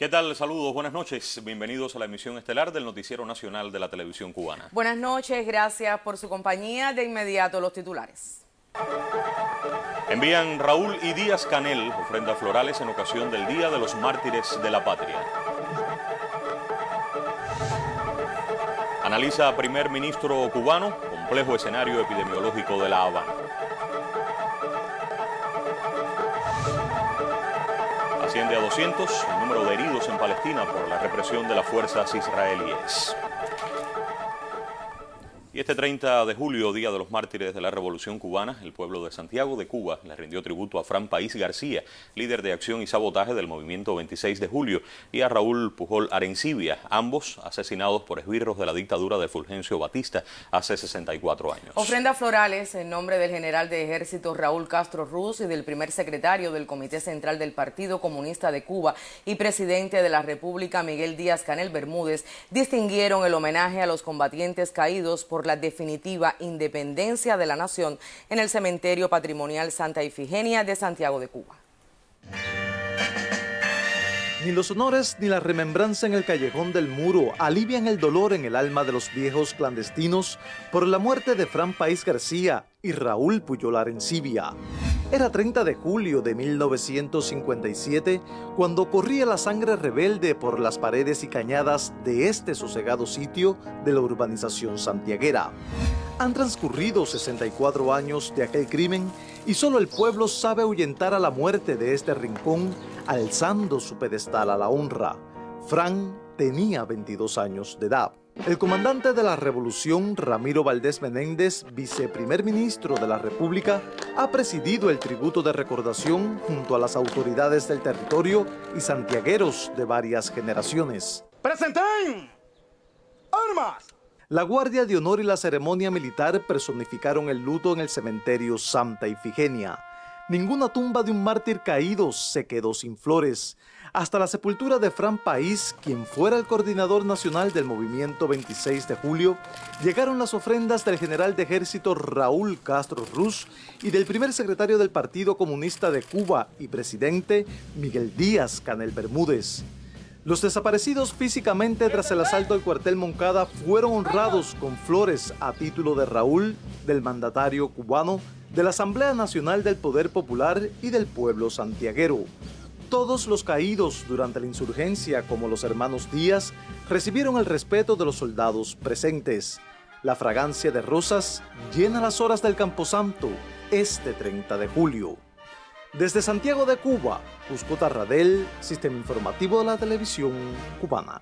¿Qué tal? Saludos, buenas noches. Bienvenidos a la emisión estelar del Noticiero Nacional de la Televisión Cubana. Buenas noches, gracias por su compañía. De inmediato los titulares. Envían Raúl y Díaz Canel ofrendas florales en ocasión del Día de los Mártires de la Patria. Analiza primer ministro cubano complejo escenario epidemiológico de La Habana. Asciende a 200 el número de heridos en Palestina por la represión de las fuerzas israelíes. Y este 30 de julio, Día de los Mártires de la Revolución Cubana, el pueblo de Santiago de Cuba le rindió tributo a Fran País García, líder de acción y sabotaje del movimiento 26 de julio, y a Raúl Pujol Arencibia, ambos asesinados por esbirros de la dictadura de Fulgencio Batista hace 64 años. Ofrendas florales en nombre del general de ejército Raúl Castro Ruz y del primer secretario del Comité Central del Partido Comunista de Cuba y presidente de la República Miguel Díaz Canel Bermúdez distinguieron el homenaje a los combatientes caídos por la definitiva independencia de la nación en el cementerio patrimonial Santa Ifigenia de Santiago de Cuba. Ni los honores ni la remembranza en el callejón del Muro alivian el dolor en el alma de los viejos clandestinos por la muerte de Fran País García y Raúl Pujol Arencibia. Era 30 de julio de 1957 cuando corría la sangre rebelde por las paredes y cañadas de este sosegado sitio de la urbanización santiaguera. Han transcurrido 64 años de aquel crimen y solo el pueblo sabe ahuyentar a la muerte de este rincón alzando su pedestal a la honra. Fran tenía 22 años de edad. El comandante de la revolución, Ramiro Valdés Menéndez, viceprimer ministro de la República, ha presidido el tributo de recordación junto a las autoridades del territorio y santiagueros de varias generaciones. ¡Presenten armas! La Guardia de Honor y la ceremonia militar personificaron el luto en el cementerio Santa Ifigenia. Ninguna tumba de un mártir caído se quedó sin flores. Hasta la sepultura de Fran País, quien fuera el coordinador nacional del movimiento 26 de julio, llegaron las ofrendas del general de ejército Raúl Castro Ruz y del primer secretario del Partido Comunista de Cuba y presidente Miguel Díaz Canel Bermúdez. Los desaparecidos físicamente tras el asalto al cuartel Moncada fueron honrados con flores a título de Raúl, del mandatario cubano, de la Asamblea Nacional del Poder Popular y del pueblo santiaguero. Todos los caídos durante la insurgencia, como los hermanos Díaz, recibieron el respeto de los soldados presentes. La fragancia de rosas llena las horas del Camposanto este 30 de julio. Desde Santiago de Cuba, Cusco Tarradel, Sistema Informativo de la Televisión Cubana.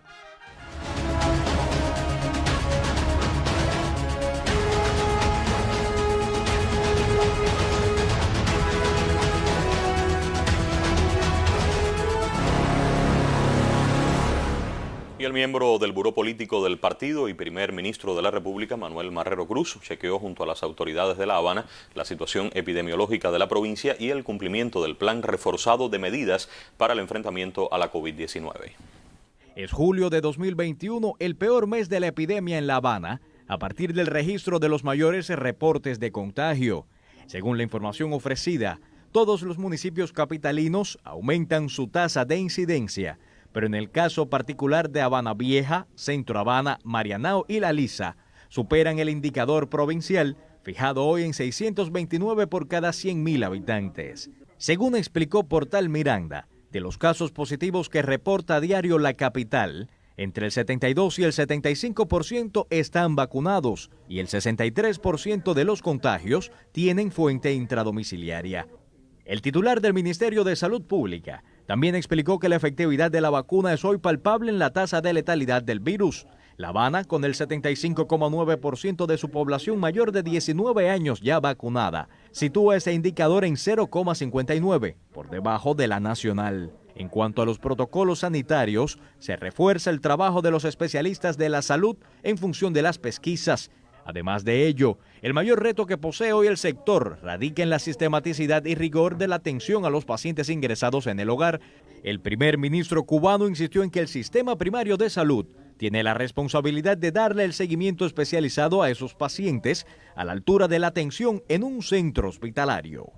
Y el miembro del Buró Político del Partido y primer ministro de la República, Manuel Marrero Cruz, chequeó junto a las autoridades de La Habana la situación epidemiológica de la provincia y el cumplimiento del plan reforzado de medidas para el enfrentamiento a la COVID-19. Es julio de 2021, el peor mes de la epidemia en La Habana, a partir del registro de los mayores reportes de contagio. Según la información ofrecida, todos los municipios capitalinos aumentan su tasa de incidencia, pero en el caso particular de Habana Vieja, Centro Habana, Marianao y La Lisa, superan el indicador provincial, fijado hoy en 629 por cada 100.000 habitantes. Según explicó Portal Miranda, de los casos positivos que reporta a diario la capital, entre el 72 y el 75% están vacunados y el 63% de los contagios tienen fuente intradomiciliaria. El titular del Ministerio de Salud Pública también explicó que la efectividad de la vacuna es hoy palpable en la tasa de letalidad del virus. La Habana, con el 75,9% de su población mayor de 19 años ya vacunada, sitúa ese indicador en 0,59, por debajo de la nacional. En cuanto a los protocolos sanitarios, se refuerza el trabajo de los especialistas de la salud en función de las pesquisas. Además de ello, el mayor reto que posee hoy el sector radica en la sistematicidad y rigor de la atención a los pacientes ingresados en el hogar. El primer ministro cubano insistió en que el sistema primario de salud tiene la responsabilidad de darle el seguimiento especializado a esos pacientes a la altura de la atención en un centro hospitalario.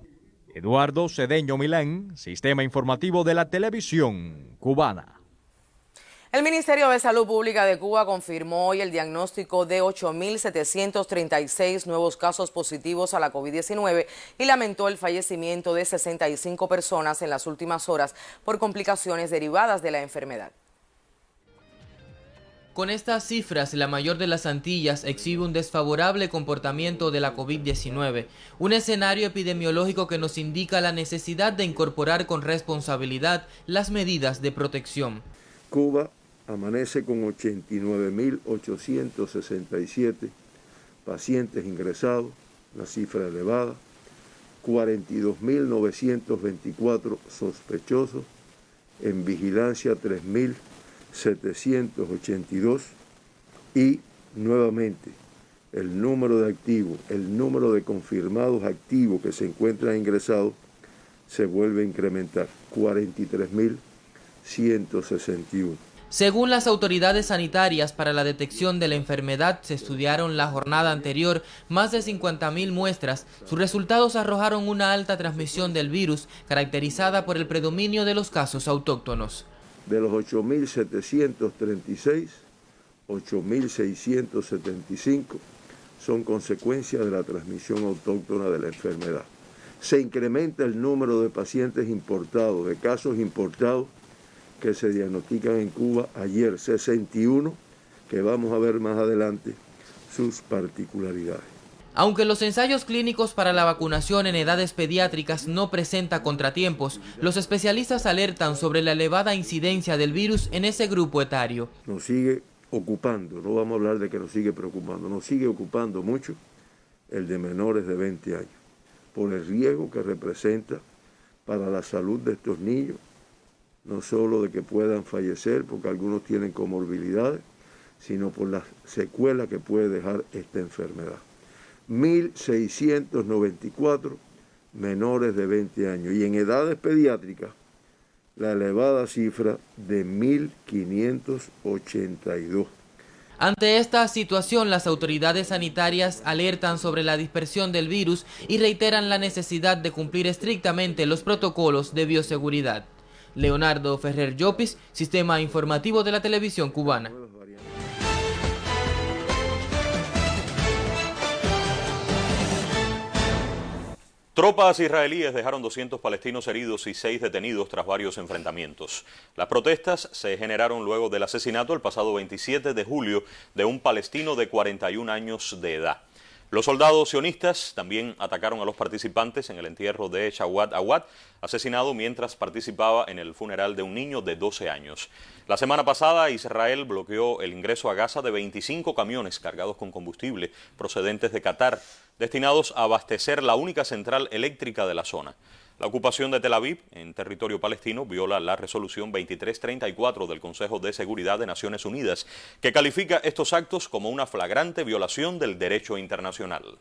Eduardo Cedeño Milán, Sistema Informativo de la Televisión Cubana. El Ministerio de Salud Pública de Cuba confirmó hoy el diagnóstico de 8.736 nuevos casos positivos a la COVID-19 y lamentó el fallecimiento de 65 personas en las últimas horas por complicaciones derivadas de la enfermedad. Con estas cifras, la mayor de las Antillas exhibe un desfavorable comportamiento de la COVID-19, un escenario epidemiológico que nos indica la necesidad de incorporar con responsabilidad las medidas de protección. Cuba amanece con 89.867 pacientes ingresados, una cifra elevada, 42.924 sospechosos, en vigilancia 3.782 y nuevamente el número de activos, el número de confirmados activos que se encuentran ingresados se vuelve a incrementar, 43.161. Según las autoridades sanitarias, para la detección de la enfermedad se estudiaron la jornada anterior más de 50.000 muestras. Sus resultados arrojaron una alta transmisión del virus, caracterizada por el predominio de los casos autóctonos. De los 8.736, 8.675 son consecuencia de la transmisión autóctona de la enfermedad. Se incrementa el número de pacientes importados, de casos importados, que se diagnostican en Cuba ayer, 61, que vamos a ver más adelante sus particularidades. Aunque los ensayos clínicos para la vacunación en edades pediátricas no presenta contratiempos, los especialistas alertan sobre la elevada incidencia del virus en ese grupo etario. Nos sigue ocupando, no vamos a hablar de que nos sigue preocupando, nos sigue ocupando mucho el de menores de 20 años, por el riesgo que representa para la salud de estos niños, no solo de que puedan fallecer, porque algunos tienen comorbilidades, sino por las secuelas que puede dejar esta enfermedad. 1.694 menores de 20 años y en edades pediátricas la elevada cifra de 1.582. Ante esta situación, las autoridades sanitarias alertan sobre la dispersión del virus y reiteran la necesidad de cumplir estrictamente los protocolos de bioseguridad. Leonardo Ferrer Llopis, Sistema Informativo de la Televisión Cubana. Tropas israelíes dejaron 200 palestinos heridos y 6 detenidos tras varios enfrentamientos. Las protestas se generaron luego del asesinato el pasado 27 de julio de un palestino de 41 años de edad. Los soldados sionistas también atacaron a los participantes en el entierro de Shawat Awad, asesinado mientras participaba en el funeral de un niño de 12 años. La semana pasada, Israel bloqueó el ingreso a Gaza de 25 camiones cargados con combustible procedentes de Qatar, destinados a abastecer la única central eléctrica de la zona. La ocupación de Tel Aviv en territorio palestino viola la resolución 2334 del Consejo de Seguridad de Naciones Unidas, que califica estos actos como una flagrante violación del derecho internacional.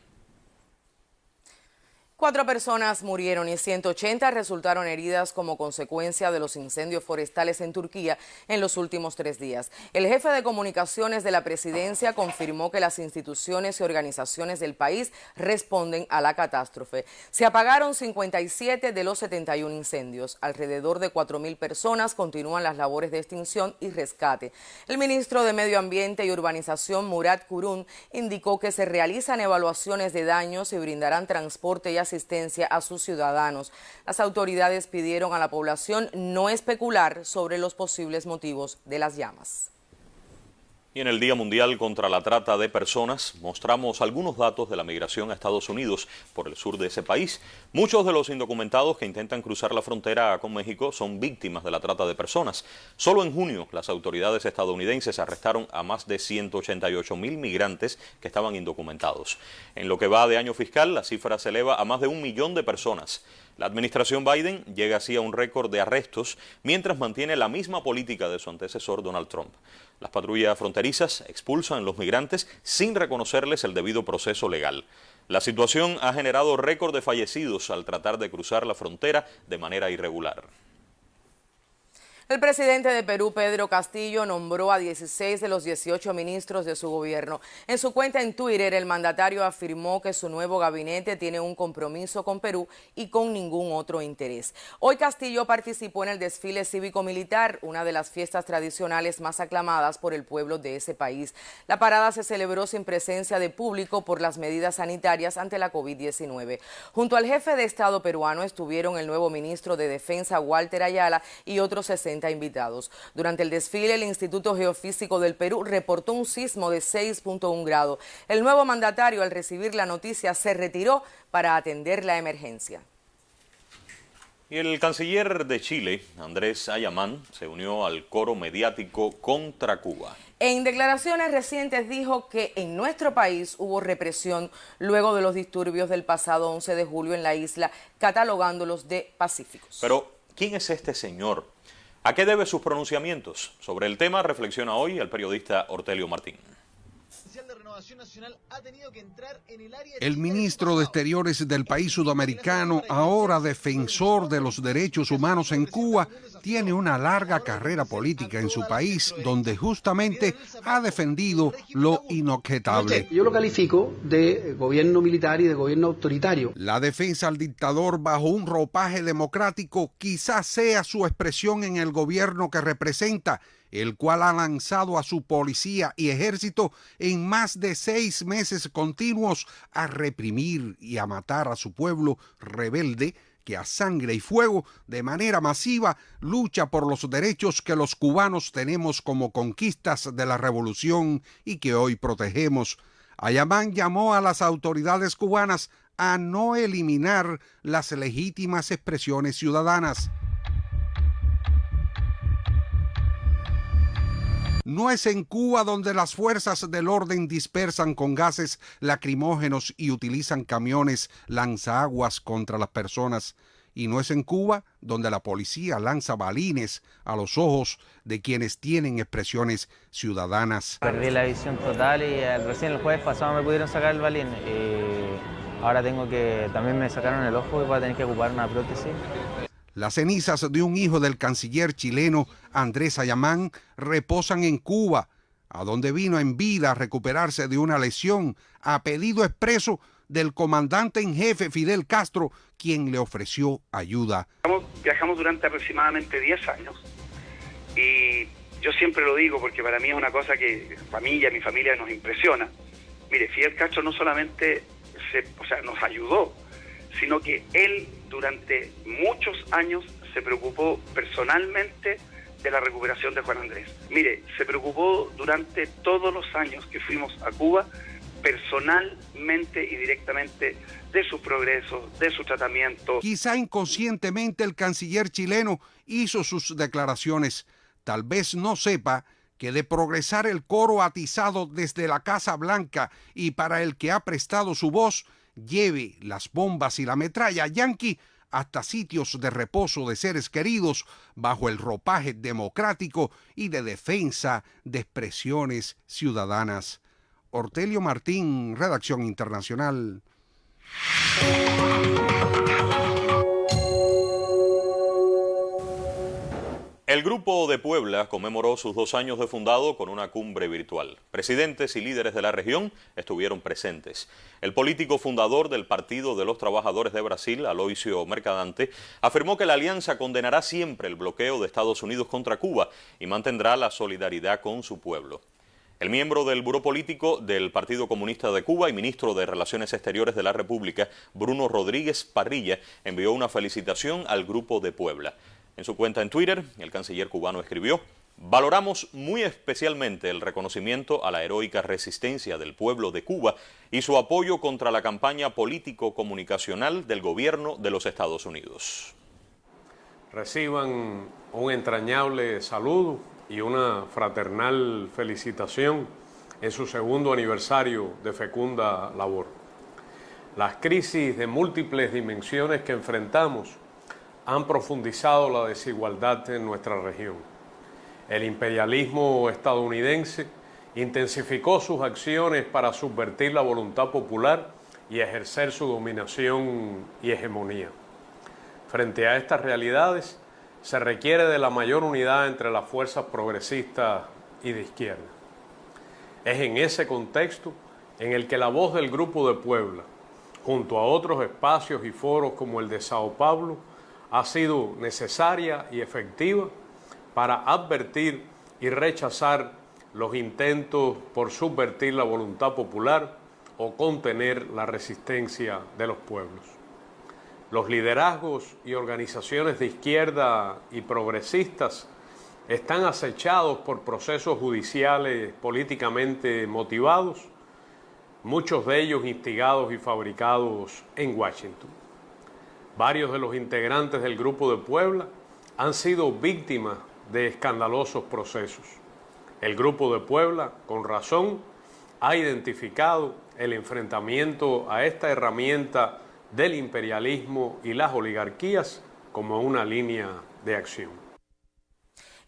4 personas murieron y 180 resultaron heridas como consecuencia de los incendios forestales en Turquía en los últimos 3 días. El jefe de comunicaciones de la presidencia confirmó que las instituciones y organizaciones del país responden a la catástrofe. Se apagaron 57 de los 71 incendios. Alrededor de 4.000 personas continúan las labores de extinción y rescate. El ministro de Medio Ambiente y Urbanización, Murat Kurum, indicó que se realizan evaluaciones de daños y brindarán transporte y asistencia a sus ciudadanos. Las autoridades pidieron a la población no especular sobre los posibles motivos de las llamas. Y en el Día Mundial contra la Trata de Personas mostramos algunos datos de la migración a Estados Unidos por el sur de ese país. Muchos de los indocumentados que intentan cruzar la frontera con México son víctimas de la trata de personas. Solo en junio las autoridades estadounidenses arrestaron a más de 188.000 migrantes que estaban indocumentados. En lo que va de año fiscal, la cifra se eleva a más de 1 millón de personas. La administración Biden llega así a un récord de arrestos, mientras mantiene la misma política de su antecesor Donald Trump. Las patrullas fronterizas expulsan a los migrantes sin reconocerles el debido proceso legal. La situación ha generado récord de fallecidos al tratar de cruzar la frontera de manera irregular. El presidente de Perú, Pedro Castillo, nombró a 16 de los 18 ministros de su gobierno. En su cuenta en Twitter, el mandatario afirmó que su nuevo gabinete tiene un compromiso con Perú y con ningún otro interés. Hoy Castillo participó en el desfile cívico-militar, una de las fiestas tradicionales más aclamadas por el pueblo de ese país. La parada se celebró sin presencia de público por las medidas sanitarias ante la COVID-19. Junto al jefe de Estado peruano estuvieron el nuevo ministro de Defensa, Walter Ayala, y otros 60 invitados. Durante el desfile, el Instituto Geofísico del Perú reportó un sismo de 6.1 grados. El nuevo mandatario, al recibir la noticia, se retiró para atender la emergencia. Y el canciller de Chile, Andrés Ayamán, se unió al coro mediático contra Cuba. En declaraciones recientes dijo que en nuestro país hubo represión luego de los disturbios del pasado 11 de julio en la isla, catalogándolos de pacíficos. Pero, ¿quién es este señor? ¿A qué debe sus pronunciamientos? Sobre el tema reflexiona hoy el periodista Ortelio Martín. El ministro de Exteriores del país sudamericano, ahora defensor de los derechos humanos en Cuba, tiene una larga carrera política en su país, donde justamente ha defendido lo inobjetable. Yo lo califico de gobierno militar y de gobierno autoritario. La defensa al dictador bajo un ropaje democrático quizás sea su expresión en el gobierno que representa, el cual ha lanzado a su policía y ejército en más de 6 meses continuos a reprimir y a matar a su pueblo rebelde que a sangre y fuego, de manera masiva, lucha por los derechos que los cubanos tenemos como conquistas de la revolución y que hoy protegemos. Ayamán llamó a las autoridades cubanas a no eliminar las legítimas expresiones ciudadanas. No es en Cuba donde las fuerzas del orden dispersan con gases lacrimógenos y utilizan camiones lanzaguas contra las personas. Y no es en Cuba donde la policía lanza balines a los ojos de quienes tienen expresiones ciudadanas. Perdí la visión total y recién el jueves pasado me pudieron sacar el balín. Ahora también me sacaron el ojo y voy a tener que ocupar una prótesis. Las cenizas de un hijo del canciller chileno, Andrés Ayamán, reposan en Cuba, a donde vino en vida a recuperarse de una lesión, a pedido expreso del comandante en jefe Fidel Castro, quien le ofreció ayuda. Viajamos durante aproximadamente 10 años y yo siempre lo digo porque para mí es una cosa que a mí y a mi familia nos impresiona. Mire, Fidel Castro no solamente nos ayudó, sino que él durante muchos años se preocupó personalmente de la recuperación de Juan Andrés. Mire, se preocupó durante todos los años que fuimos a Cuba, personalmente y directamente, de sus progresos, de su tratamiento. Quizá inconscientemente el canciller chileno hizo sus declaraciones. Tal vez no sepa que de progresar el coro atizado desde la Casa Blanca y para el que ha prestado su voz, lleve las bombas y la metralla yanqui hasta sitios de reposo de seres queridos bajo el ropaje democrático y de defensa de expresiones ciudadanas. Ortelio Martín, Redacción Internacional. El Grupo de Puebla conmemoró sus 2 años de fundado con una cumbre virtual. Presidentes y líderes de la región estuvieron presentes. El político fundador del Partido de los Trabajadores de Brasil, Aloysio Mercadante, afirmó que la alianza condenará siempre el bloqueo de Estados Unidos contra Cuba y mantendrá la solidaridad con su pueblo. El miembro del Buró Político del Partido Comunista de Cuba y ministro de Relaciones Exteriores de la República, Bruno Rodríguez Parrilla, envió una felicitación al Grupo de Puebla. En su cuenta en Twitter, el canciller cubano escribió: valoramos muy especialmente el reconocimiento a la heroica resistencia del pueblo de Cuba y su apoyo contra la campaña político-comunicacional del gobierno de los Estados Unidos. Reciban un entrañable saludo y una fraternal felicitación en su 2º aniversario de fecunda labor. Las crisis de múltiples dimensiones que enfrentamos han profundizado la desigualdad en nuestra región. El imperialismo estadounidense intensificó sus acciones para subvertir la voluntad popular y ejercer su dominación y hegemonía. Frente a estas realidades, se requiere de la mayor unidad entre las fuerzas progresistas y de izquierda. Es en ese contexto en el que la voz del Grupo de Puebla, junto a otros espacios y foros como el de Sao Paulo, ha sido necesaria y efectiva para advertir y rechazar los intentos por subvertir la voluntad popular o contener la resistencia de los pueblos. Los liderazgos y organizaciones de izquierda y progresistas están acechados por procesos judiciales políticamente motivados, muchos de ellos instigados y fabricados en Washington. Varios de los integrantes del Grupo de Puebla han sido víctimas de escandalosos procesos. El Grupo de Puebla, con razón, ha identificado el enfrentamiento a esta herramienta del imperialismo y las oligarquías como una línea de acción.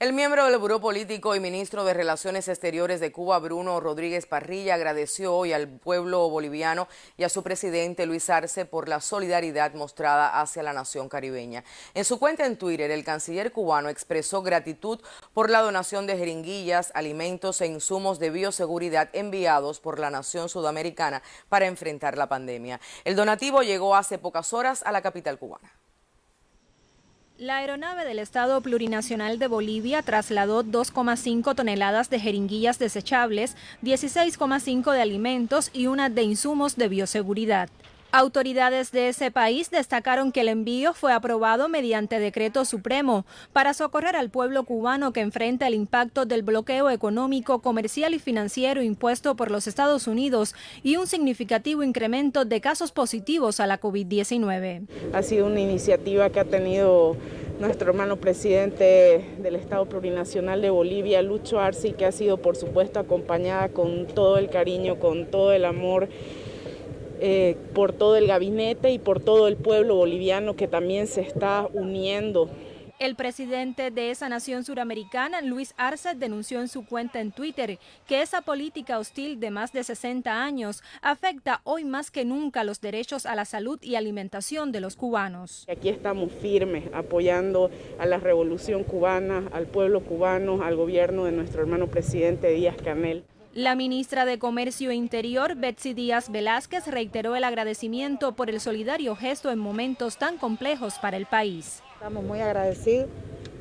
El miembro del Buró Político y ministro de Relaciones Exteriores de Cuba, Bruno Rodríguez Parrilla, agradeció hoy al pueblo boliviano y a su presidente Luis Arce por la solidaridad mostrada hacia la nación caribeña. En su cuenta en Twitter, el canciller cubano expresó gratitud por la donación de jeringuillas, alimentos e insumos de bioseguridad enviados por la nación sudamericana para enfrentar la pandemia. El donativo llegó hace pocas horas a la capital cubana. La aeronave del Estado Plurinacional de Bolivia trasladó 2,5 toneladas de jeringuillas desechables, 16,5 de alimentos y una de insumos de bioseguridad. Autoridades de ese país destacaron que el envío fue aprobado mediante decreto supremo para socorrer al pueblo cubano que enfrenta el impacto del bloqueo económico, comercial y financiero impuesto por los Estados Unidos y un significativo incremento de casos positivos a la COVID-19. Ha sido una iniciativa que ha tenido nuestro hermano presidente del Estado Plurinacional de Bolivia, Lucho Arce, que ha sido por supuesto acompañada con todo el cariño, con todo el amor, por todo el gabinete y por todo el pueblo boliviano que también se está uniendo. El presidente de esa nación suramericana, Luis Arce, denunció en su cuenta en Twitter que esa política hostil de más de 60 años afecta hoy más que nunca los derechos a la salud y alimentación de los cubanos. Aquí estamos firmes apoyando a la revolución cubana, al pueblo cubano, al gobierno de nuestro hermano presidente Díaz-Canel. La ministra de Comercio e Interior, Betsy Díaz Velázquez, reiteró el agradecimiento por el solidario gesto en momentos tan complejos para el país. Estamos muy agradecidos.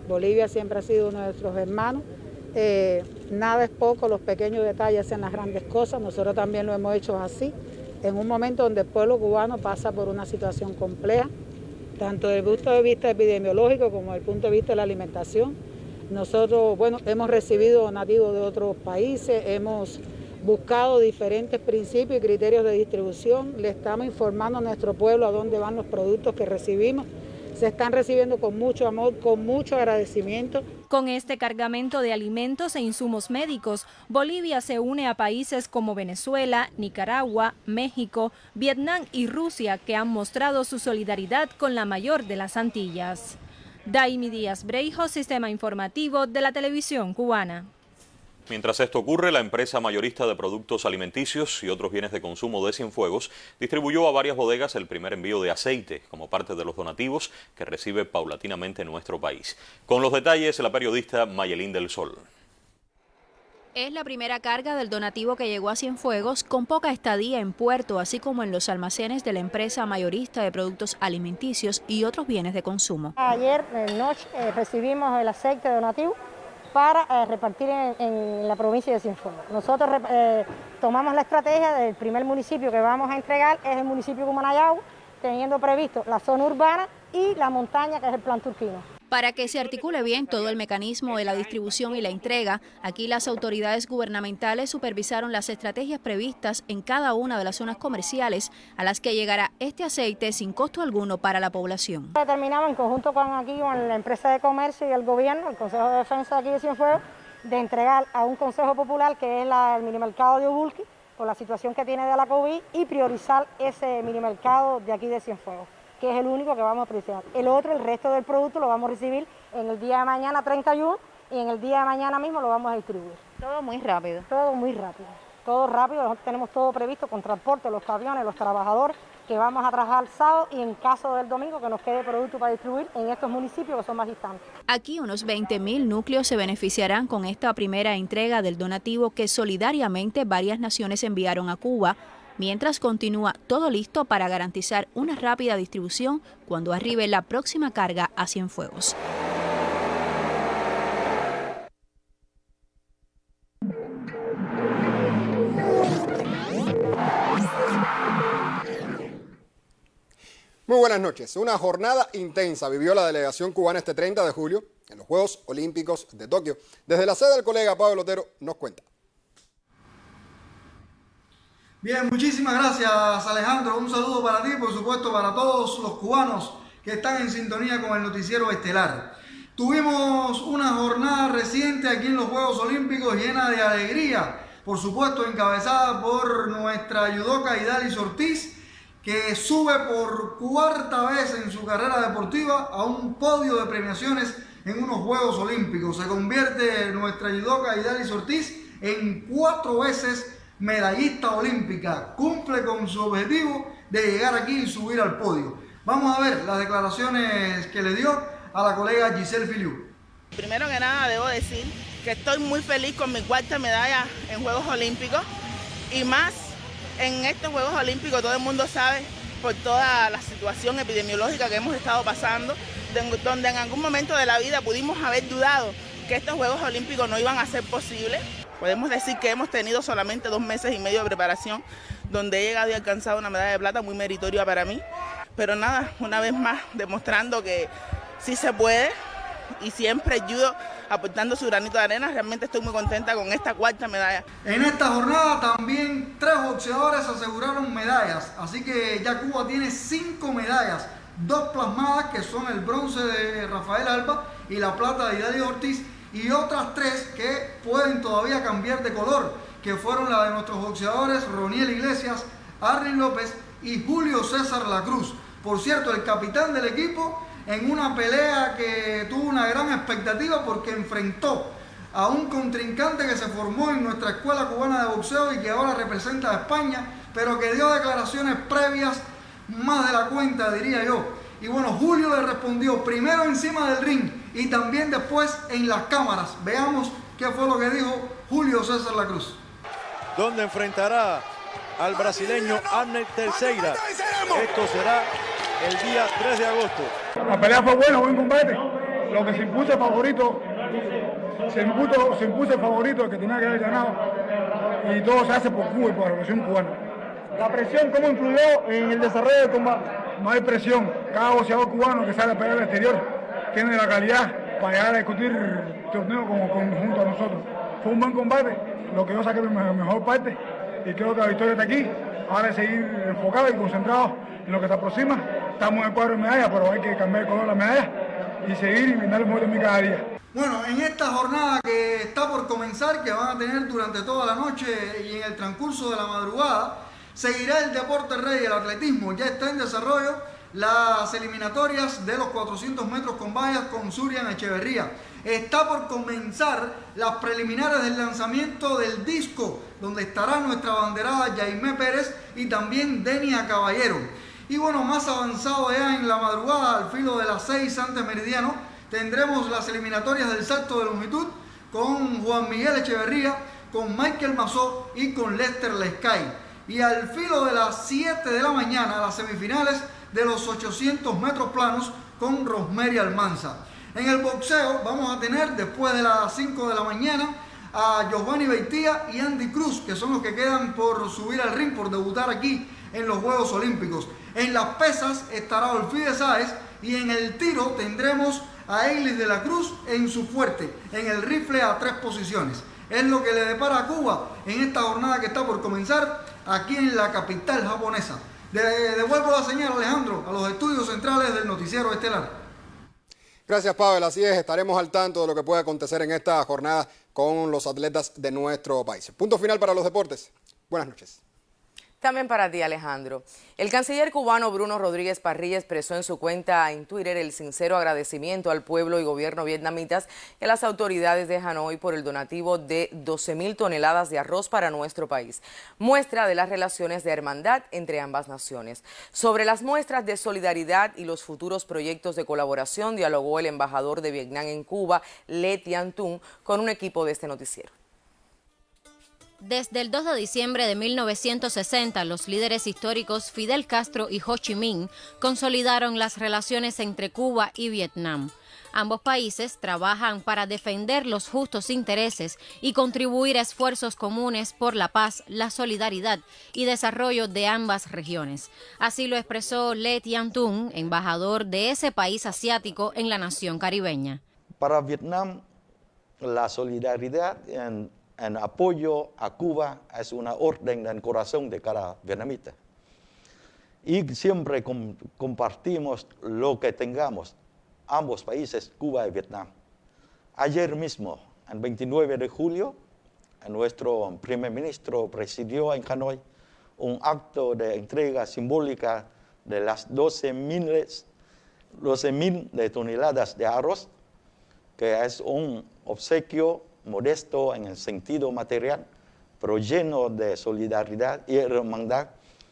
Bolivia siempre ha sido uno de nuestros hermanos. Nada es poco, los pequeños detalles hacen las grandes cosas. Nosotros también lo hemos hecho así, en un momento donde el pueblo cubano pasa por una situación compleja, tanto desde el punto de vista epidemiológico como desde el punto de vista de la alimentación. Nosotros, hemos recibido donativos de otros países, hemos buscado diferentes principios y criterios de distribución, le estamos informando a nuestro pueblo a dónde van los productos que recibimos. Se están recibiendo con mucho amor, con mucho agradecimiento. Con este cargamento de alimentos e insumos médicos, Bolivia se une a países como Venezuela, Nicaragua, México, Vietnam y Rusia, que han mostrado su solidaridad con la mayor de las Antillas. Daimi Díaz Breijo, Sistema Informativo de la Televisión Cubana. Mientras esto ocurre, la empresa mayorista de productos alimenticios y otros bienes de consumo de Cienfuegos distribuyó a varias bodegas el primer envío de aceite como parte de los donativos que recibe paulatinamente nuestro país. Con los detalles, la periodista Mayelín del Sol. Es la primera carga del donativo que llegó a Cienfuegos con poca estadía en puerto, así como en los almacenes de la empresa mayorista de productos alimenticios y otros bienes de consumo. Ayer noche recibimos el aceite donativo para repartir en la provincia de Cienfuegos. Nosotros tomamos la estrategia del primer municipio que vamos a entregar, es el municipio de Cumanayagua, teniendo previsto la zona urbana y la montaña, que es el Plan Turquino. Para que se articule bien todo el mecanismo de la distribución y la entrega, aquí las autoridades gubernamentales supervisaron las estrategias previstas en cada una de las zonas comerciales a las que llegará este aceite sin costo alguno para la población. Determinamos en conjunto con la empresa de comercio y el gobierno, el Consejo de Defensa de aquí de Cienfuegos, de entregar a un consejo popular que es el minimercado de Ubulqui, por la situación que tiene de la COVID, y priorizar ese minimercado de aquí de Cienfuegos, que es el único que vamos a priorizar. El resto del producto lo vamos a recibir en el día de mañana 31 y en el día de mañana mismo lo vamos a distribuir. Todo muy rápido. Todo muy rápido. Todo rápido, nosotros tenemos todo previsto con transporte, los camiones, los trabajadores, que vamos a trabajar el sábado y en caso del domingo que nos quede producto para distribuir en estos municipios que son más distantes. Aquí unos 20.000 núcleos se beneficiarán con esta primera entrega del donativo que solidariamente varias naciones enviaron a Cuba, mientras continúa todo listo para garantizar una rápida distribución cuando arribe la próxima carga a Cienfuegos. Muy buenas noches. Una jornada intensa vivió la delegación cubana este 30 de julio en los Juegos Olímpicos de Tokio. Desde la sede, el colega Pablo Otero nos cuenta. Bien, muchísimas gracias, Alejandro. Un saludo para ti, por supuesto, para todos los cubanos que están en sintonía con el noticiero estelar. Tuvimos una jornada reciente aquí en los Juegos Olímpicos llena de alegría, por supuesto encabezada por nuestra judoka Idalis Ortiz, que sube por cuarta vez en su carrera deportiva a un podio de premiaciones en unos Juegos Olímpicos. Se convierte nuestra judoka Idalis Ortiz en 4 veces medallista olímpica. Cumple con su objetivo de llegar aquí y subir al podio. Vamos a ver las declaraciones que le dio a la colega Giselle Filiu. Primero que nada debo decir que estoy muy feliz con mi 4ª medalla en Juegos Olímpicos y más en estos Juegos Olímpicos. Todo el mundo sabe por toda la situación epidemiológica que hemos estado pasando, donde en algún momento de la vida pudimos haber dudado que estos Juegos Olímpicos no iban a ser posibles. Podemos decir que hemos tenido solamente 2 meses y medio de preparación, donde he llegado y alcanzado una medalla de plata muy meritoria para mí. Pero nada, una vez más demostrando que sí se puede y siempre ayudo aportando su granito de arena. Realmente estoy muy contenta con esta 4ª medalla. En esta jornada también 3 boxeadores aseguraron medallas, así que ya Cuba tiene 5 medallas, 2 plasmadas que son el bronce de Rafael Alba y la plata de Idalis Ortiz, y otras 3 que pueden todavía cambiar de color, que fueron la de nuestros boxeadores Roniel Iglesias, Arlin López y Julio César La Cruz. Por cierto, el capitán del equipo, en una pelea que tuvo una gran expectativa porque enfrentó a un contrincante que se formó en nuestra escuela cubana de boxeo y que ahora representa a España, pero que dio declaraciones previas más de la cuenta, diría yo. Y bueno, Julio le respondió primero encima del ring y también después en las cámaras. Veamos qué fue lo que dijo Julio César La Cruz. Donde enfrentará al brasileño Abner Teixeira. Esto será el día 3 de agosto. La pelea fue buena, buen combate. Lo que se impuso favorito, se impuso el favorito que tenía que haber ganado. Y todo se hace por Cuba y por la Revolución Cubana. La presión, ¿cómo influyó en el desarrollo del combate? No hay presión. Cada boxeador cubano que sale a pelear al exterior tiene la calidad para llegar a discutir el torneo junto a nosotros. Fue un buen combate, lo que yo saqué mi mejor parte y creo que la victoria está aquí. Ahora es seguir enfocados y concentrados en lo que se aproxima. Estamos en el cuadro de medallas, pero hay que cambiar el color de la medalla y seguir y brindar el mejor de mí cada día. Bueno, en esta jornada que está por comenzar, que van a tener durante toda la noche y en el transcurso de la madrugada, seguirá el deporte rey, el atletismo. Ya está en desarrollo las eliminatorias de los 400 metros con vallas con Surian Echeverría. Está por comenzar las preliminares del lanzamiento del disco, donde estará nuestra abanderada Yaimé Pérez y también Denia Caballero. Y bueno, más avanzado ya en la madrugada, al filo de las 6 antes meridiano, tendremos las eliminatorias del salto de longitud con Juan Miguel Echeverría, con Michael Mazó y con Lester Lescay. Y al filo de las 7 de la mañana, las semifinales de los 800 metros planos con Rosemary Almanza. En el boxeo vamos a tener después de las 5 de la mañana a Giovanni Beitía y Andy Cruz, que son los que quedan por subir al ring, por debutar aquí en los Juegos Olímpicos. En las pesas estará Olfide Sáez y en el tiro tendremos a Eilis de la Cruz en su fuerte, en el rifle a 3 posiciones. Es lo que le depara a Cuba en esta jornada que está por comenzar aquí en la capital japonesa. Devuelvo la señal, Alejandro, a los estudios centrales del noticiero estelar. Gracias, Pavel. Así es, estaremos al tanto de lo que puede acontecer en esta jornada con los atletas de nuestro país. Punto final para los deportes. Buenas noches. También para ti, Alejandro. El canciller cubano Bruno Rodríguez Parrilla expresó en su cuenta en Twitter el sincero agradecimiento al pueblo y gobierno vietnamitas y a las autoridades de Hanoi por el donativo de 12.000 toneladas de arroz para nuestro país, muestra de las relaciones de hermandad entre ambas naciones. Sobre las muestras de solidaridad y los futuros proyectos de colaboración, dialogó el embajador de Vietnam en Cuba, Le Tian Tung, con un equipo de este noticiero. Desde el 2 de diciembre de 1960, los líderes históricos Fidel Castro y Ho Chi Minh consolidaron las relaciones entre Cuba y Vietnam. Ambos países trabajan para defender los justos intereses y contribuir a esfuerzos comunes por la paz, la solidaridad y desarrollo de ambas regiones. Así lo expresó Le Tian Tung, embajador de ese país asiático en la nación caribeña. Para Vietnam, la solidaridad en apoyo a Cuba es una orden del corazón de cada vietnamita. Y siempre compartimos lo que tengamos, ambos países, Cuba y Vietnam. Ayer mismo, el 29 de julio, nuestro primer ministro presidió en Hanoi un acto de entrega simbólica de las 12.000 de toneladas de arroz, que es un obsequio modesto en el sentido material, pero lleno de solidaridad y hermandad.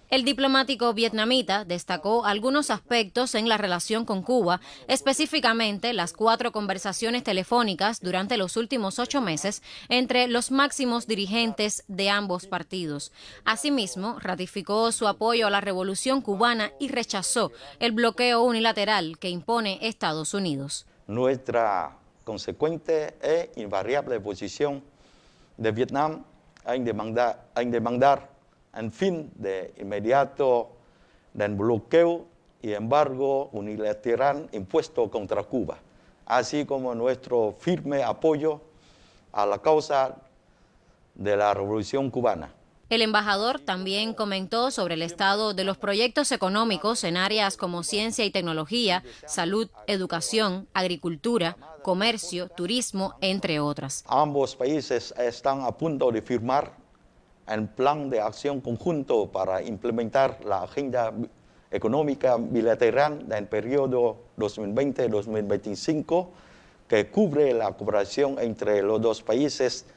El diplomático vietnamita destacó algunos aspectos en la relación con Cuba, específicamente las 4 conversaciones telefónicas durante los últimos 8 meses entre los máximos dirigentes de ambos partidos. Asimismo, ratificó su apoyo a la revolución cubana y rechazó el bloqueo unilateral que impone Estados Unidos. Nuestra consecuente e invariable posición de Vietnam en demandar el fin de inmediato del bloqueo y embargo unilateral impuesto contra Cuba, así como nuestro firme apoyo a la causa de la Revolución Cubana. El embajador también comentó sobre el estado de los proyectos económicos en áreas como ciencia y tecnología, salud, educación, agricultura, comercio, turismo, entre otras. Ambos países están a punto de firmar el plan de acción conjunto para implementar la agenda económica bilateral del periodo 2020-2025, que cubre la cooperación entre los dos países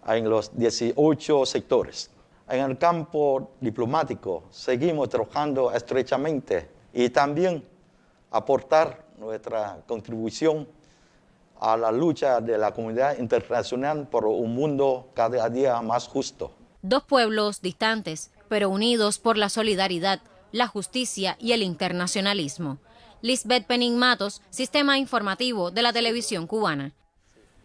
en los 18 sectores. En el campo diplomático seguimos trabajando estrechamente y también aportar nuestra contribución a la lucha de la comunidad internacional por un mundo cada día más justo. Dos pueblos distantes, pero unidos por la solidaridad, la justicia y el internacionalismo. Lisbeth Penin Matos, Sistema Informativo de la Televisión Cubana.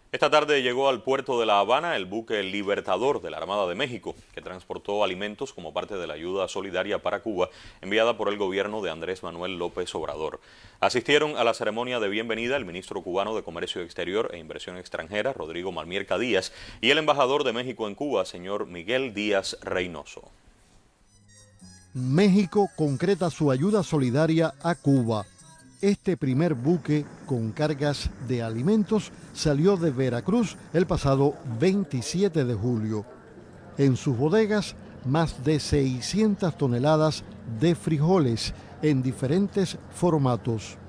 Esta tarde llegó al puerto de La Habana el buque Libertador de la Armada de México, que transportó alimentos como parte de la ayuda solidaria para Cuba enviada por el gobierno de Andrés Manuel López Obrador. Asistieron a la ceremonia de bienvenida el ministro cubano de Comercio Exterior e Inversión Extranjera, Rodrigo Malmierca Díaz, y el embajador de México en Cuba, señor Miguel Díaz Reynoso. México concreta su ayuda solidaria a Cuba. Este primer buque con cargas de alimentos salió de Veracruz el pasado 27 de julio. En sus bodegas, más de 600 toneladas de frijoles en diferentes formatos.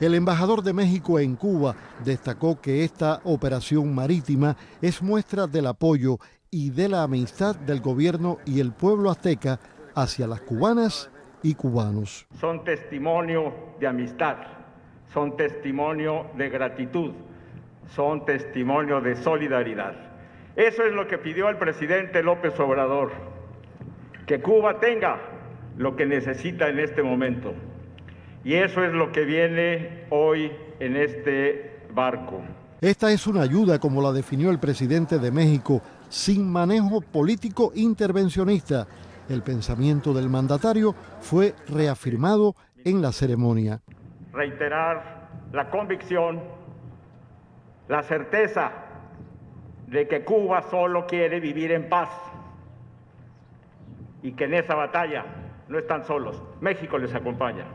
El embajador de México en Cuba destacó que esta operación marítima es muestra del apoyo y de la amistad del gobierno y el pueblo azteca hacia las cubanas y cubanos. Son testimonio de amistad, son testimonio de gratitud, son testimonio de solidaridad. Eso es lo que pidió el presidente López Obrador, que Cuba tenga lo que necesita en este momento. Y eso es lo que viene hoy en este barco. Esta es una ayuda, como la definió el presidente de México, sin manejo político intervencionista. El pensamiento del mandatario fue reafirmado en la ceremonia. Reiterar la convicción, la certeza de que Cuba solo quiere vivir en paz y que en esa batalla no están solos. México les acompaña.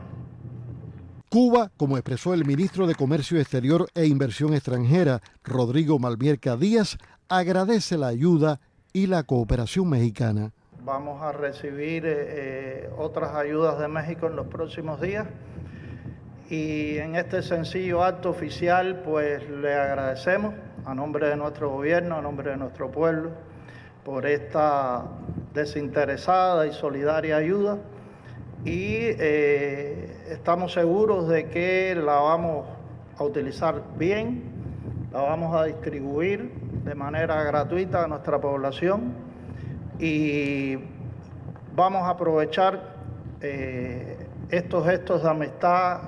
Cuba, como expresó el ministro de Comercio Exterior e Inversión Extranjera, Rodrigo Malmierca Díaz, agradece la ayuda y la cooperación mexicana. vamos a recibir otras ayudas de México en los próximos días. Y en este sencillo acto oficial, pues le agradecemos a nombre de nuestro gobierno, a nombre de nuestro pueblo, por esta desinteresada y solidaria ayuda. Y estamos seguros de que la vamos a utilizar bien, la vamos a distribuir de manera gratuita a nuestra población y vamos a aprovechar estos gestos de amistad,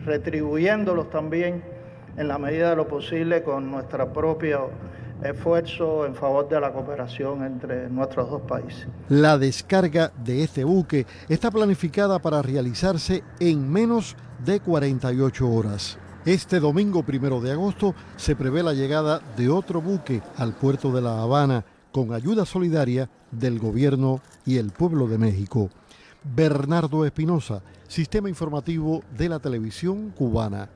retribuyéndolos también en la medida de lo posible con nuestro propio esfuerzo en favor de la cooperación entre nuestros dos países. La descarga de este buque está planificada para realizarse en menos de 48 horas. Este domingo 1 de agosto se prevé la llegada de otro buque al puerto de La Habana con ayuda solidaria del gobierno y el pueblo de México. Bernardo Espinosa, Sistema Informativo de la Televisión Cubana.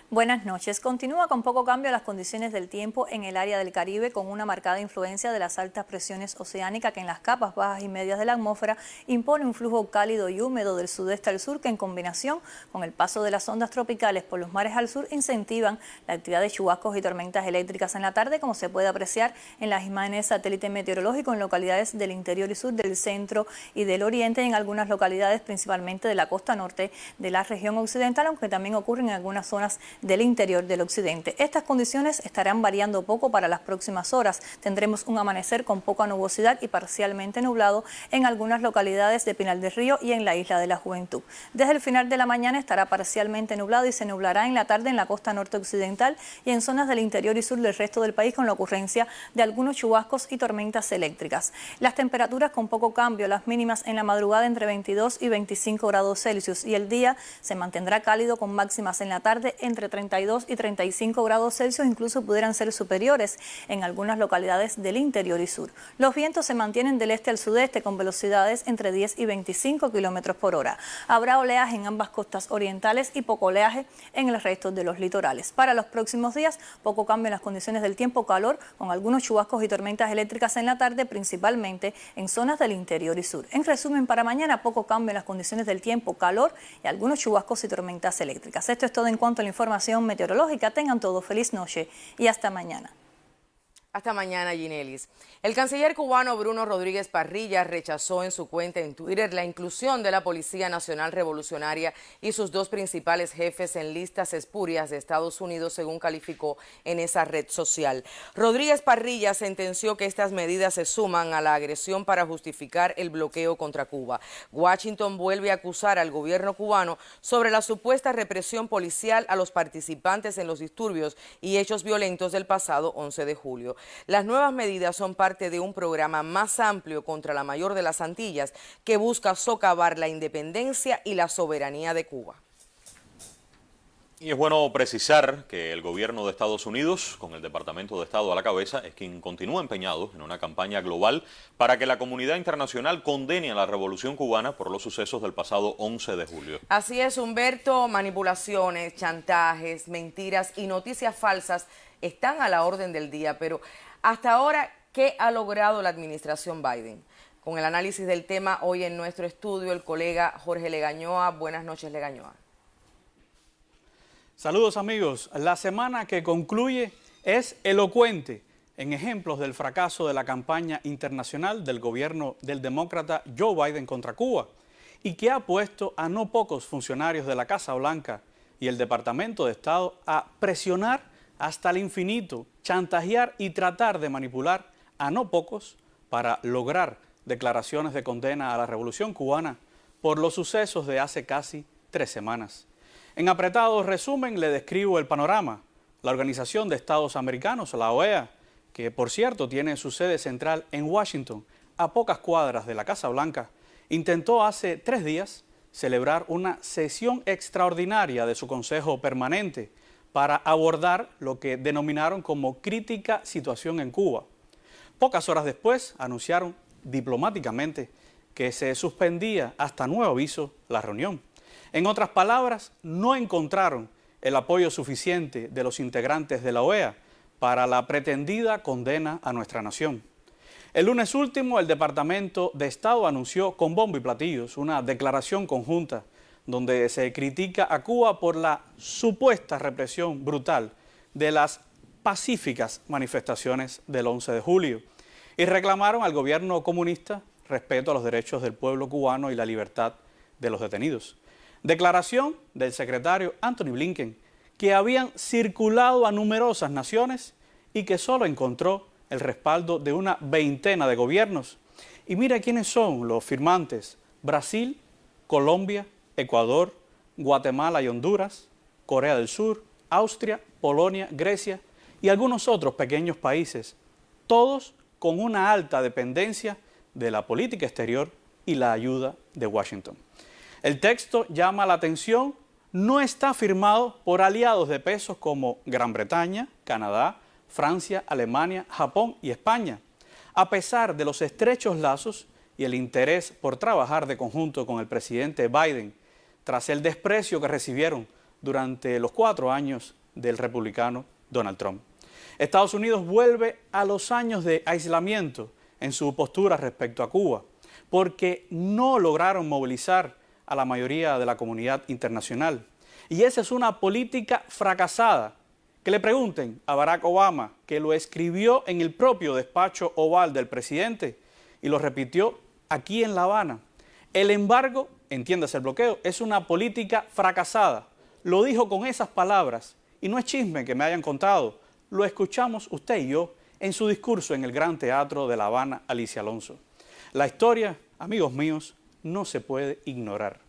Buenas noches. Continúa con poco cambio las condiciones del tiempo en el área del Caribe, con una marcada influencia de las altas presiones oceánicas que en las capas bajas y medias de la atmósfera impone un flujo cálido y húmedo del sudeste al sur que, en combinación con el paso de las ondas tropicales por los mares al sur, incentivan la actividad de chubascos y tormentas eléctricas en la tarde, como se puede apreciar en las imágenes satélite meteorológico en localidades del interior y sur, del centro y del oriente, y en algunas localidades principalmente de la costa norte de la región occidental, aunque también ocurren en algunas zonas del interior del occidente. Estas condiciones estarán variando poco para las próximas horas. Tendremos un amanecer con poca nubosidad y parcialmente nublado en algunas localidades de Pinar del Río y en la Isla de la Juventud. Desde el final de la mañana estará parcialmente nublado y se nublará en la tarde en la costa norte occidental y en zonas del interior y sur del resto del país, con la ocurrencia de algunos chubascos y tormentas eléctricas. Las temperaturas con poco cambio, las mínimas en la madrugada entre 22 y 25 grados Celsius, y el día se mantendrá cálido con máximas en la tarde entre 32 y 35 grados Celsius, incluso pudieran ser superiores en algunas localidades del interior y sur. Los vientos se mantienen del este al sudeste con velocidades entre 10 y 25 kilómetros por hora. Habrá oleaje en ambas costas orientales y poco oleaje en el resto de los litorales. Para los próximos días, poco cambio en las condiciones del tiempo, calor con algunos chubascos y tormentas eléctricas en la tarde, principalmente en zonas del interior y sur. En resumen, para mañana, poco cambio en las condiciones del tiempo, calor y algunos chubascos y tormentas eléctricas. Esto es todo en cuanto a la información meteorológica. Tengan todos feliz noche y hasta mañana. Hasta mañana, Ginelis. El canciller cubano Bruno Rodríguez Parrilla rechazó en su cuenta en Twitter la inclusión de la Policía Nacional Revolucionaria y sus dos principales jefes en listas espurias de Estados Unidos, según calificó en esa red social. Rodríguez Parrilla sentenció que estas medidas se suman a la agresión para justificar el bloqueo contra Cuba. Washington vuelve a acusar al gobierno cubano sobre la supuesta represión policial a los participantes en los disturbios y hechos violentos del pasado 11 de julio. Las nuevas medidas son parte de un programa más amplio contra la mayor de las Antillas que busca socavar la independencia y la soberanía de Cuba. Y es bueno precisar que el gobierno de Estados Unidos, con el Departamento de Estado a la cabeza, es quien continúa empeñado en una campaña global para que la comunidad internacional condene a la revolución cubana por los sucesos del pasado 11 de julio. Así es, Humberto. Manipulaciones, chantajes, mentiras y noticias falsas están a la orden del día, pero hasta ahora, ¿qué ha logrado la administración Biden? Con el análisis del tema hoy en nuestro estudio, el colega Jorge Legañoa. Buenas noches, Legañoa. Saludos, amigos. La semana que concluye es elocuente en ejemplos del fracaso de la campaña internacional del gobierno del demócrata Joe Biden contra Cuba, y que ha puesto a no pocos funcionarios de la Casa Blanca y el Departamento de Estado a presionar hasta el infinito, chantajear y tratar de manipular a no pocos para lograr declaraciones de condena a la revolución cubana por los sucesos de hace casi 3 semanas. En apretado resumen le describo el panorama. La Organización de Estados Americanos, la OEA, que por cierto tiene su sede central en Washington, a pocas cuadras de la Casa Blanca, intentó hace 3 días celebrar una sesión extraordinaria de su Consejo Permanente para abordar lo que denominaron como crítica situación en Cuba. Pocas horas después anunciaron diplomáticamente que se suspendía hasta nuevo aviso la reunión. En otras palabras, no encontraron el apoyo suficiente de los integrantes de la OEA para la pretendida condena a nuestra nación. El lunes último, el Departamento de Estado anunció con bombo y platillos una declaración conjunta donde se critica a Cuba por la supuesta represión brutal de las pacíficas manifestaciones del 11 de julio y reclamaron al gobierno comunista respeto a los derechos del pueblo cubano y la libertad de los detenidos. Declaración del secretario Anthony Blinken, que habían circulado a numerosas naciones y que solo encontró el respaldo de una veintena de gobiernos. Y mira quiénes son los firmantes: Brasil, Colombia, Ecuador, Guatemala y Honduras, Corea del Sur, Austria, Polonia, Grecia y algunos otros pequeños países, todos con una alta dependencia de la política exterior y la ayuda de Washington. El texto llama la atención, no está firmado por aliados de peso como Gran Bretaña, Canadá, Francia, Alemania, Japón y España, a pesar de los estrechos lazos y el interés por trabajar de conjunto con el presidente Biden, tras el desprecio que recibieron durante los 4 años del republicano Donald Trump. Estados Unidos vuelve a los años de aislamiento en su postura respecto a Cuba, porque no lograron movilizar a la mayoría de la comunidad internacional. Y esa es una política fracasada. Que le pregunten a Barack Obama, que lo escribió en el propio despacho oval del presidente y lo repitió aquí en La Habana. El embargo, entiéndase el bloqueo, es una política fracasada. Lo dijo con esas palabras y no es chisme que me hayan contado. Lo escuchamos usted y yo en su discurso en el Gran Teatro de La Habana, Alicia Alonso. La historia, amigos míos, no se puede ignorar.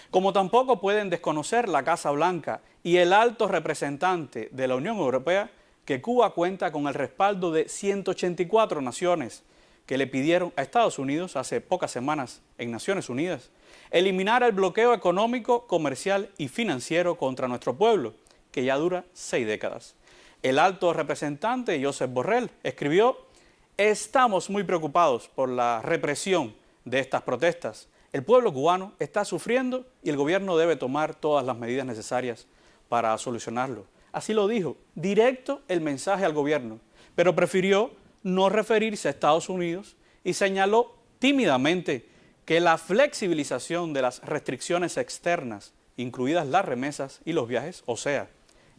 Como tampoco pueden desconocer la Casa Blanca y el alto representante de la Unión Europea que Cuba cuenta con el respaldo de 184 naciones que le pidieron a Estados Unidos hace pocas semanas en Naciones Unidas eliminar el bloqueo económico, comercial y financiero contra nuestro pueblo, que ya dura 6 décadas. El alto representante Josep Borrell escribió: estamos muy preocupados por la represión de estas protestas. El pueblo cubano está sufriendo y el gobierno debe tomar todas las medidas necesarias para solucionarlo. Así lo dijo, directo el mensaje al gobierno, pero prefirió no referirse a Estados Unidos y señaló tímidamente que la flexibilización de las restricciones externas, incluidas las remesas y los viajes, o sea,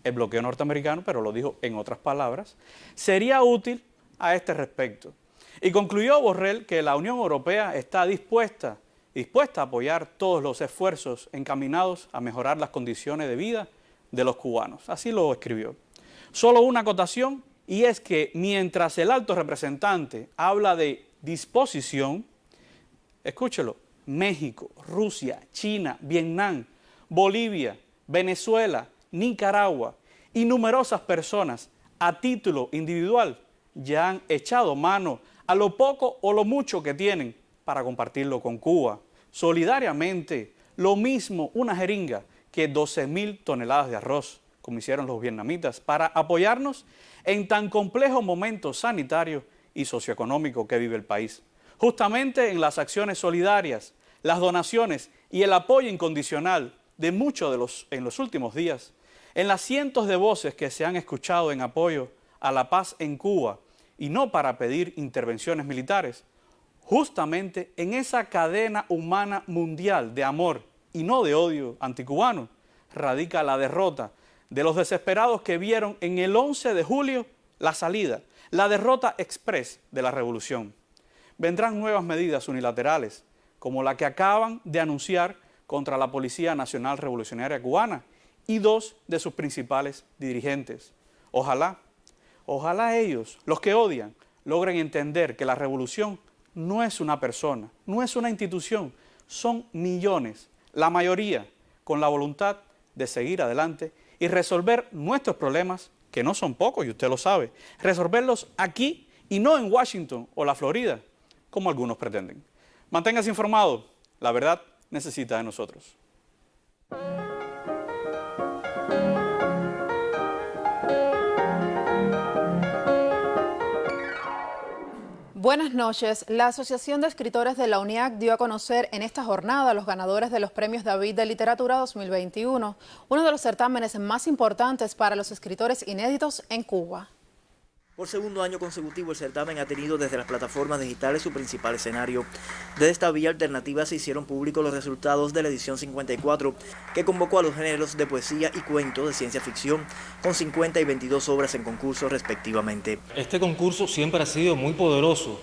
el bloqueo norteamericano, pero lo dijo en otras palabras, sería útil a este respecto. Y concluyó Borrell que la Unión Europea está dispuesta a apoyar todos los esfuerzos encaminados a mejorar las condiciones de vida de los cubanos. Así lo escribió. Solo una acotación, y es que mientras el alto representante habla de disposición, escúchelo, México, Rusia, China, Vietnam, Bolivia, Venezuela, Nicaragua y numerosas personas a título individual ya han echado mano a lo poco o lo mucho que tienen para compartirlo con Cuba. Solidariamente, lo mismo una jeringa que 12.000 toneladas de arroz, como hicieron los vietnamitas, para apoyarnos en tan complejo momento sanitario y socioeconómico que vive el país. Justamente en las acciones solidarias, las donaciones y el apoyo incondicional de muchos en los últimos días, en las cientos de voces que se han escuchado en apoyo a la paz en Cuba y no para pedir intervenciones militares, justamente en esa cadena humana mundial de amor y no de odio anticubano, radica la derrota de los desesperados que vieron en el 11 de julio la salida, la derrota express de la revolución. Vendrán nuevas medidas unilaterales, como la que acaban de anunciar contra la Policía Nacional Revolucionaria Cubana y 2 de sus principales dirigentes. Ojalá ellos, los que odian, logren entender que la revolución no es una persona, no es una institución, son millones, la mayoría con la voluntad de seguir adelante y resolver nuestros problemas, que no son pocos y usted lo sabe, resolverlos aquí y no en Washington o la Florida, como algunos pretenden. Manténgase informado, la verdad necesita de nosotros. Buenas noches. La Asociación de Escritores de la UNIAC dio a conocer en esta jornada a los ganadores de los Premios David de Literatura 2021, uno de los certámenes más importantes para los escritores inéditos en Cuba. Por segundo año consecutivo, el certamen ha tenido desde las plataformas digitales su principal escenario. Desde esta vía alternativa se hicieron públicos los resultados de la edición 54, que convocó a los géneros de poesía y cuento de ciencia ficción, con 50 y 22 obras en concurso respectivamente. Este concurso siempre ha sido muy poderoso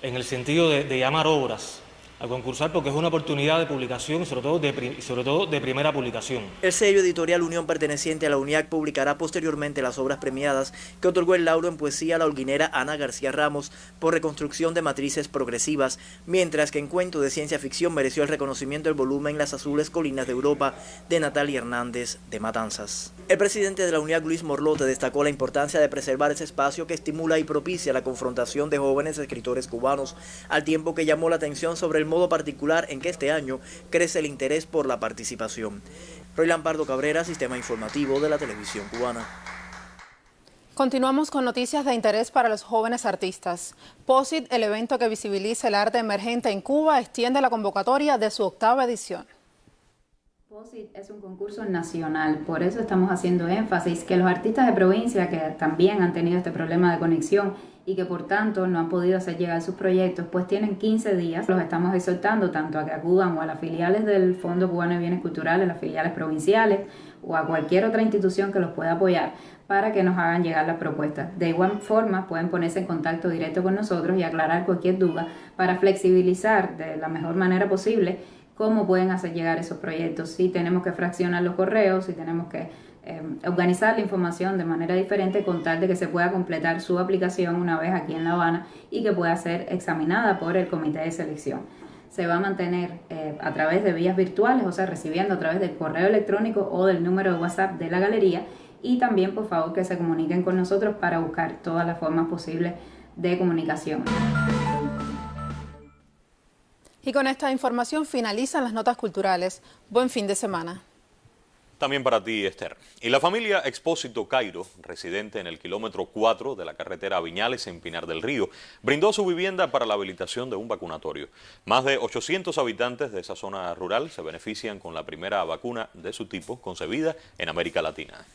en el sentido de llamar obras a concursar, porque es una oportunidad de publicación y sobre todo de primera publicación. El sello editorial Unión, perteneciente a la UNIAC, publicará posteriormente las obras premiadas que otorgó el laudo en poesía a la holguinera Ana García Ramos por reconstrucción de matrices progresivas, mientras que en cuento de ciencia ficción mereció el reconocimiento el volumen Las azules colinas de Europa de Natalia Hernández de Matanzas. El presidente de la UNIAC, Luis Morlote, destacó la importancia de preservar ese espacio que estimula y propicia la confrontación de jóvenes escritores cubanos, al tiempo que llamó la atención sobre el modo particular en que este año crece el interés por la participación. Roylan Pardo Cabrera, Sistema Informativo de la Televisión Cubana. Continuamos con noticias de interés para los jóvenes artistas. POSIT, el evento que visibiliza el arte emergente en Cuba, extiende la convocatoria de su 8ª edición. POSIT es un concurso nacional, por eso estamos haciendo énfasis que los artistas de provincia que también han tenido este problema de conexión y que por tanto no han podido hacer llegar sus proyectos, pues tienen 15 días. Los estamos exhortando tanto a que acudan o a las filiales del Fondo Cubano de Bienes Culturales, las filiales provinciales o a cualquier otra institución que los pueda apoyar para que nos hagan llegar las propuestas. De igual forma pueden ponerse en contacto directo con nosotros y aclarar cualquier duda para flexibilizar de la mejor manera posible cómo pueden hacer llegar esos proyectos, si tenemos que fraccionar los correos, si tenemos que organizar la información de manera diferente con tal de que se pueda completar su aplicación una vez aquí en La Habana y que pueda ser examinada por el comité de selección. Se va a mantener a través de vías virtuales, o sea, recibiendo a través del correo electrónico o del número de WhatsApp de la galería, y también por favor que se comuniquen con nosotros para buscar todas las formas posibles de comunicación. Y con esta información finalizan las notas culturales. Buen fin de semana. También para ti, Esther. Y la familia Expósito Cairo, residente en el kilómetro 4 de la carretera a Viñales en Pinar del Río, brindó su vivienda para la habilitación de un vacunatorio. Más de 800 habitantes de esa zona rural se benefician con la primera vacuna de su tipo concebida en América Latina.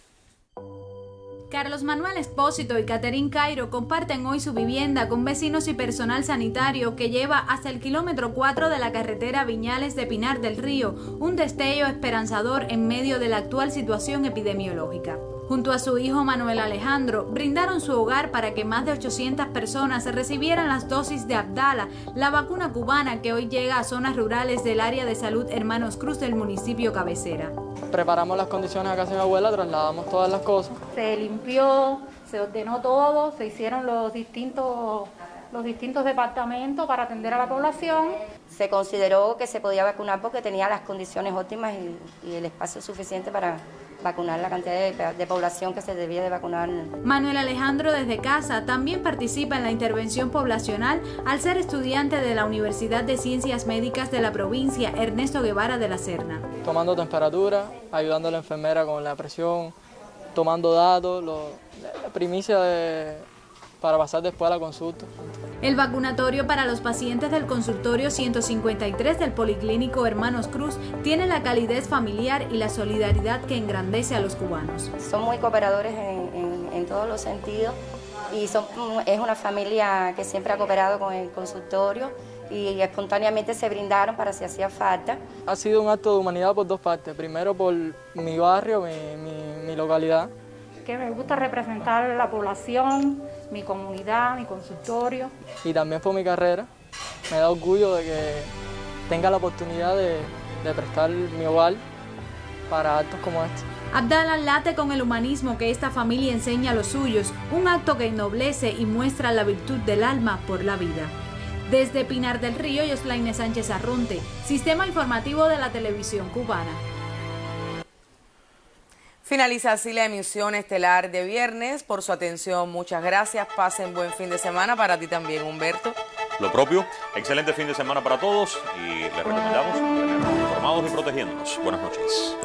Carlos Manuel Expósito y Catherine Cairo comparten hoy su vivienda con vecinos y personal sanitario que lleva hasta el kilómetro 4 de la carretera Viñales de Pinar del Río, un destello esperanzador en medio de la actual situación epidemiológica. Junto a su hijo Manuel Alejandro, brindaron su hogar para que más de 800 personas recibieran las dosis de Abdala, la vacuna cubana que hoy llega a zonas rurales del área de salud Hermanos Cruz del municipio cabecera. Preparamos las condiciones a casa de mi abuela, trasladamos todas las cosas. Se limpió, se ordenó todo, se hicieron los distintos departamentos para atender a la población. Se consideró que se podía vacunar porque tenía las condiciones óptimas y el espacio suficiente para vacunar la cantidad de población que se debía de vacunar. Manuel Alejandro desde casa también participa en la intervención poblacional al ser estudiante de la Universidad de Ciencias Médicas de la provincia Ernesto Guevara de la Serna. Tomando temperatura, ayudando a la enfermera con la presión, tomando datos, la primicia para pasar después a la consulta. El vacunatorio para los pacientes del consultorio 153 del Policlínico Hermanos Cruz tiene la calidez familiar y la solidaridad que engrandece a los cubanos. Son muy cooperadores en todos los sentidos y es una familia que siempre ha cooperado con el consultorio y espontáneamente se brindaron para si hacía falta. Ha sido un acto de humanidad por dos partes. Primero por mi barrio, mi localidad. Que me gusta representar la población, mi comunidad, mi consultorio. Y también por mi carrera. Me da orgullo de que tenga la oportunidad de prestar mi hogar para actos como este. Abdala late con el humanismo que esta familia enseña a los suyos, un acto que ennoblece y muestra la virtud del alma por la vida. Desde Pinar del Río, Yoslaine Sánchez Arronte, Sistema Informativo de la Televisión Cubana. Finaliza así la emisión estelar de viernes. Por su atención, muchas gracias. Pasen buen fin de semana. Para ti también, Humberto. Lo propio. Excelente fin de semana para todos y les recomendamos mantenernos informados y protegiéndonos. Buenas noches.